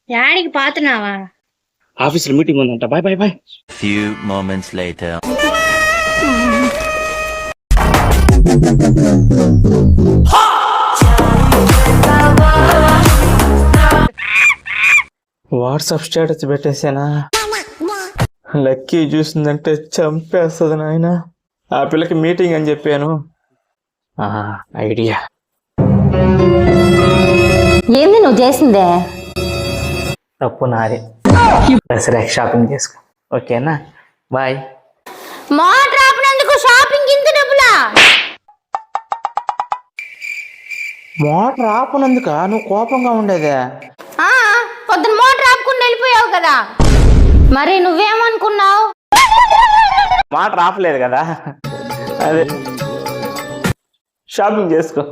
యాడికి పాతున్నావా? ఆఫీసులో మీటింగ్ ఉందంట. Bye bye bye. Few moments later. WhatsApp status పెట్టేసానా? లక్కీ చూసిందంటే చంపేస్తుంది నాయన. ఆ పిల్లకి మీటింగ్ అని చెప్పాను. ఐడియా. ఏంది నువ్వు చేసిందే? తప్పు నాదే. దసరా షాపింగ్ చేసుకో, ఓకేనా? బాయ్. మోటార్ ఆపినందుకు షాపింగ్ ఇంత డబ్బులా? మోటార్ ఆపనందుక నువ్వు కోపంగా ఉండేదే? పొద్దున మోటార్ ఆపుకుండా వెళ్ళిపోయావు కదా, మరి నువ్వేమనుకున్నావు? మోటార్ ఆపలేదు కదా, అదే షాపింగ్ చేసుకో.